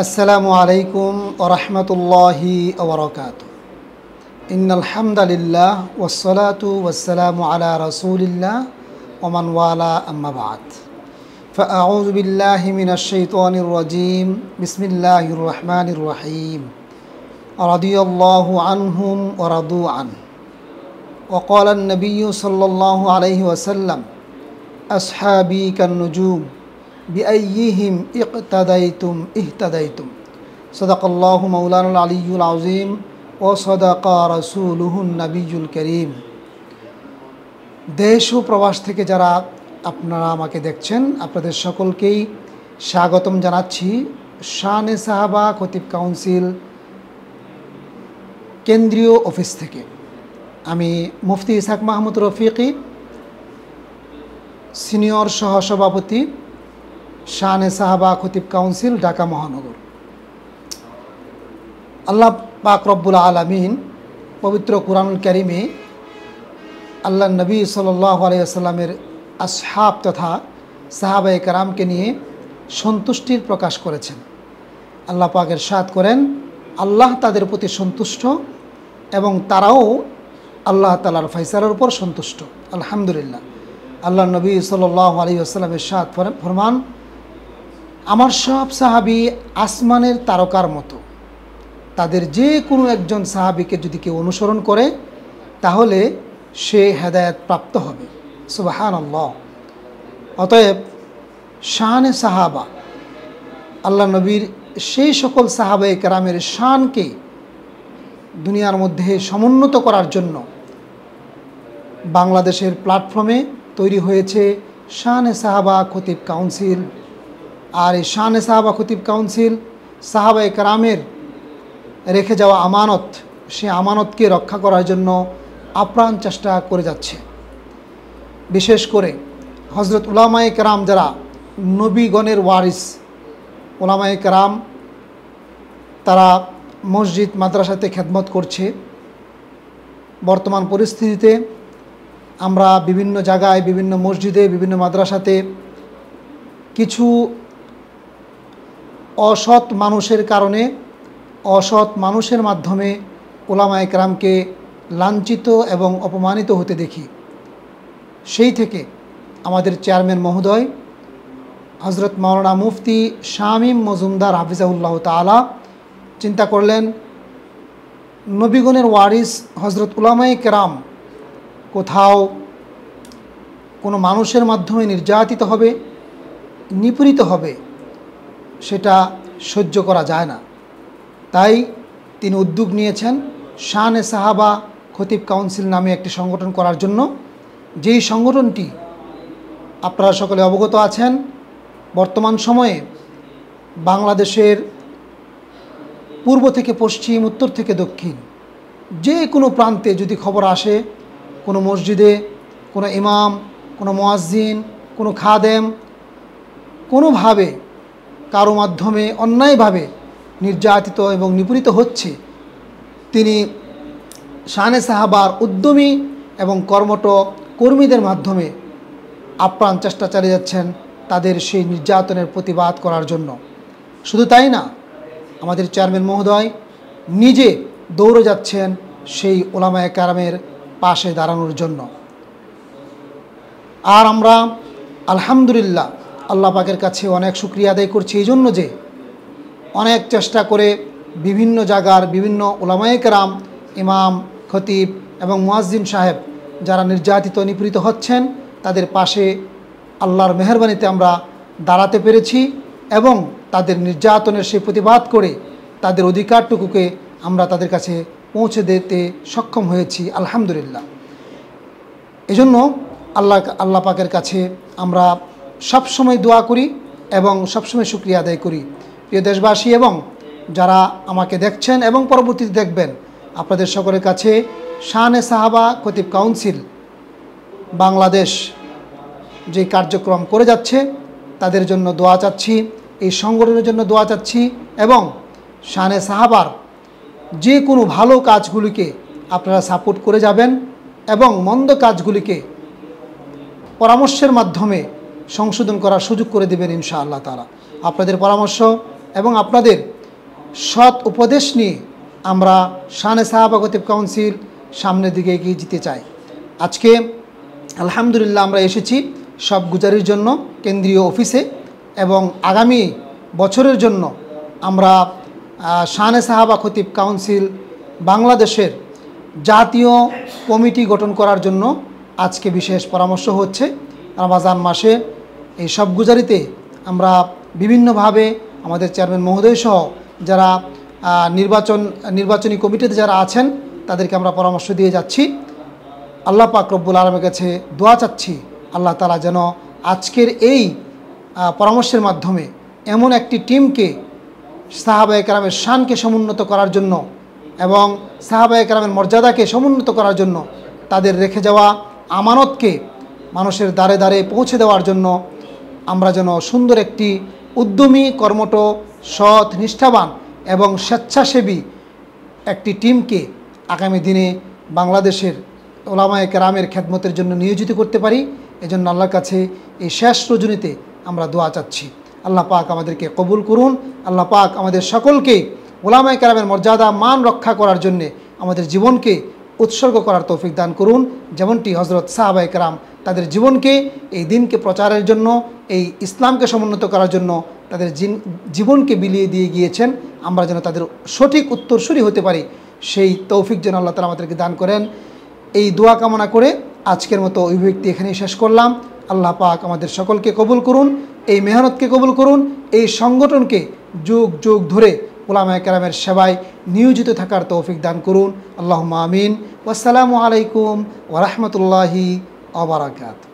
আসসালামু আলাইকুম ওয়া রাহমাতুল্লাহি ওয়া বারাকাতুহু। ইন্নাল হামদালিল্লাহ ওয়াসসালাতু ওয়াসসালামু আলা রাসূলিল্লাহ ওয়া মান ওয়ালা আম্মা বা'দ। ফাআউযু বিল্লাহি মিনাশ শাইতানির রাজীম। বিসমিল্লাহির রাহমানির রাহিম। রাদিয়াল্লাহু আনহুম ওয়া রাদু আন। ওয়া ক্বালা আন-নাবিয়্যু সাল্লাল্লাহু আলাইহি ওয়াসাল্লাম আসহাবী কান-নুজুম বিআইয়িহিম ইকতাদাইতুম ইহতাদাইতুম। সাদাকাল্লাহু মাওলানাল আলিয়্যুল আযীম ওয়া সাদাকা রাসূলুহুন নবিয়্যুল কারীম। দেশ ও প্রবাস থেকে যারা আপনারা আমাকে দেখছেন, আপনাদের সকলকেই স্বাগতম জানাচ্ছি শানে সাহাবা খতিব কাউন্সিল কেন্দ্রীয় অফিস থেকে। আমি মুফতি ইসহাক মাহমুদ রফিকি, সিনিয়র সহসভাপতি, শানে সাহাবা খতিব কাউন্সিল, ঢাকা মহানগর। আল্লাহ পাক রব্বুল আলামিন পবিত্র কুরআনুল কারীমে আল্লাহ নবী সাল্লাল্লাহু আলাইহি ওয়াসাল্লামের আসহাব তথা সাহাবায়ে কেরামকে নিয়ে সন্তুষ্টির প্রকাশ করেছেন। আল্লাহ পাক ইরশাদ করেন, আল্লাহ তাদের প্রতি সন্তুষ্ট এবং তারাও আল্লাহ তাআলার ফয়সালার উপর সন্তুষ্ট। আলহামদুলিল্লাহ। আল্লাহ নবী সাল্লাল্লাহু আলাইহি ওয়াসাল্লাম ইরশাদ ফরমান, আমার সব সাহাবী আসমানের তারকার মতো। তাদের যে কোনো একজন সাহাবীকে যদি কেউ অনুসরণ করে তাহলে সে হেদায়েত প্রাপ্ত হবে। সুবহানাল্লাহ। অতএব শানে সাহাবা, আল্লাহ নবীর সেই সকল সাহাবায়ে কেরামের শানকে দুনিয়ার মধ্যে সমুন্নত করার জন্য বাংলাদেশের প্ল্যাটফর্মে তৈরি হয়েছে শানে সাহাবা খতিব কাউন্সিল। আর এই শানে সাহাবা খতিব কাউন্সিল সাহাবায়ে কেরামের রেখে যাওয়া আমানত, সে আমানতকে রক্ষা করার জন্য আপ্রাণ চেষ্টা করে যাচ্ছে। বিশেষ করে হযরত উলামায়ে কেরাম যারা নবীগণের ওয়ারিস উলামায়ে কেরাম, তারা মসজিদ মাদ্রাসাতে খেদমত করছে। বর্তমান পরিস্থিতিতে আমরা বিভিন্ন জায়গায়, বিভিন্ন মসজিদে, বিভিন্ন মাদ্রাসাতে কিছু অসৎ মানুষের কারণে, অসৎ মানুষের মাধ্যমে উলামায়ে কেরামকে লাঞ্ছিত এবং অপমানিত হতে দেখি। সেই থেকে আমাদের চেয়ারম্যান মহোদয় হযরত মাওলানা মুফতি শামীম মজুমদার হাফিজাহুল্লাহ তাআলা চিন্তা করলেন, নবীগণের ওয়ারিস হযরত উলামায়ে কেরাম কোথাও কোনো মানুষের মাধ্যমে নির্যাতিত হবে, নিপীড়িত হবে, সেটা সহ্য করা যায় না। তাই তিনি উদ্যোগ নিয়েছেন শানে সাহাবা খতিব কাউন্সিল নামে একটি সংগঠন করার জন্য। যেই সংগঠনটি আপনারা সকলে অবগত আছেন, বর্তমান সময়ে বাংলাদেশের পূর্ব থেকে পশ্চিম, উত্তর থেকে দক্ষিণ, যে কোনো প্রান্তে যদি খবর আসে কোনো মসজিদে কোনো ইমাম, কোনো মুয়াজ্জিন, কোনো খাদেম কোনোভাবে কারো মাধ্যমে অন্যায়ভাবে নির্যাতিত এবং নিপীড়িত হচ্ছে, তিনি শানে সাহাবার উদ্যমী এবং কর্মঠ কর্মীদের মাধ্যমে আপ্রাণ চেষ্টা চালিয়ে যাচ্ছেন তাদের সেই নির্যাতনের প্রতিবাদ করার জন্য। শুধু তাই না, আমাদের চেয়ারম্যান মহোদয় নিজে দৌড়ে যাচ্ছেন সেই উলামায়ে কেরামের পাশে দাঁড়ানোর জন্য। আর আমরা আলহামদুলিল্লাহ আল্লাহ পাকের কাছে অনেক শুকরিয়া আদায় করছি এই জন্য যে অনেক চেষ্টা করে বিভিন্ন জায়গার বিভিন্ন উলামায়ে কেরাম, ইমাম, খতিব এবং মুয়াজ্জিন সাহেব যারা নির্যাতিত নিপীড়িত হচ্ছেন তাদের পাশে আল্লাহর মেহেরবানিতে আমরা দাঁড়াতে পেরেছি এবং তাদের নির্যাতনের সেই প্রতিবাদ করে তাদের অধিকারটুকুকে আমরা তাদের কাছে পৌঁছে দিতে সক্ষম হয়েছি আলহামদুলিল্লাহ। এজন্য আল্লাহ পাকের কাছে আমরা সবসময় দোয়া করি এবং সবসময় শুকরিয়া আদায় করি। প্রিয় দেশবাসী এবং যারা আমাকে দেখছেন এবং পরবর্তীতে দেখবেন, আপনাদের সকলের কাছে শানে সাহাবা খতিব কাউন্সিল বাংলাদেশ যে কার্যক্রম করে যাচ্ছে তাদের জন্য দোয়া চাচ্ছি, এই সংগঠনের জন্য দোয়া চাচ্ছি এবং শানে সাহাবার যে কোনো ভালো কাজগুলিকে আপনারা সাপোর্ট করে যাবেন এবং মন্দ কাজগুলিকে পরামর্শের মাধ্যমে সংশোধন করার সুযোগ করে দেবেন ইনশাআল্লাহ তাআলা। আপনাদের পরামর্শ এবং আপনাদের সৎ উপদেশ নিয়ে আমরা শানে সাহাবা খতিব কাউন্সিল সামনের দিকে এগিয়ে যেতে চাই। আজকে আলহামদুলিল্লাহ আমরা এসেছি সব গুজারির জন্য কেন্দ্রীয় অফিসে, এবং আগামী বছরের জন্য আমরা শানে সাহাবা খতিব কাউন্সিল বাংলাদেশের জাতীয় কমিটি গঠন করার জন্য আজকে বিশেষ পরামর্শ হচ্ছে। রমজান মাসে এই সব গুজারিতে আমরা বিভিন্নভাবে আমাদের চেয়ারম্যান মহোদয় সহ যারা নির্বাচনী কমিটিতে যারা আছেন তাদেরকে আমরা পরামর্শ দিয়ে যাচ্ছি। আল্লাহ পাক রব্বুল আলামিনের কাছে দোয়া চাচ্ছি আল্লাহ তাআলা যেন আজকের এই পরামর্শের মাধ্যমে এমন একটি টিমকে সাহাবায়ে কেরামের শানকে সমুন্নত করার জন্য এবং সাহাবায়ে কেরামের মর্যাদাকে সমুন্নত করার জন্য তাদের রেখে যাওয়া আমানতকে মানুষের দ্বারে দ্বারে পৌঁছে দেওয়ার জন্য আমরা যেন সুন্দর একটি উদ্যমী, কর্মঠ, সৎ, নিষ্ঠাবান এবং স্বেচ্ছাসেবী একটি টিমকে আগামী দিনে বাংলাদেশের ওলামায়ে কেরামের খেদমতের জন্য নিয়োজিত করতে পারি। এজন্য আল্লাহর কাছে এই শেষ রজনীতে আমরা দোয়া চাচ্ছি। আল্লাহ পাক আমাদেরকে কবুল করুন। আল্লাহ পাক আমাদের সকলকে ওলামায়ে কেরামের মর্যাদা মান রক্ষা করার জন্যে আমাদের জীবনকে উৎসর্গ করার তৌফিক দান করুন। যেমনটি হজরত সাহাবায়ে কেরাম তাদের জীবনকে এই দিনকে প্রচারের জন্য, এই ইসলামকে সমুন্নত করার জন্য তাদের জীবনকে বিলিয়ে দিয়ে গিয়েছেন, আমরা যেন তাদের সঠিক উত্তরসূরি হতে পারি সেই তৌফিক যেন আল্লাহ তাআলা আমাদেরকে দান করেন। এই দোয়া কামনা করে আজকের মতো অভিব্যক্তি এখানেই শেষ করলাম। আল্লাহ পাক আমাদের সকলকে কবুল করুন, এই মেহনতকে কবুল করুন, এই সংগঠনকে যুগ যুগ ধরে উলামায়ে কেরামের সেবায় নিয়োজিত থাকার তৌফিক দান করুন। আল্লাহুম্মা আমিন। ওয়াসসালামু আলাইকুম ওয়া রাহমাতুল্লাহি ওয়া বারাকাতুহু।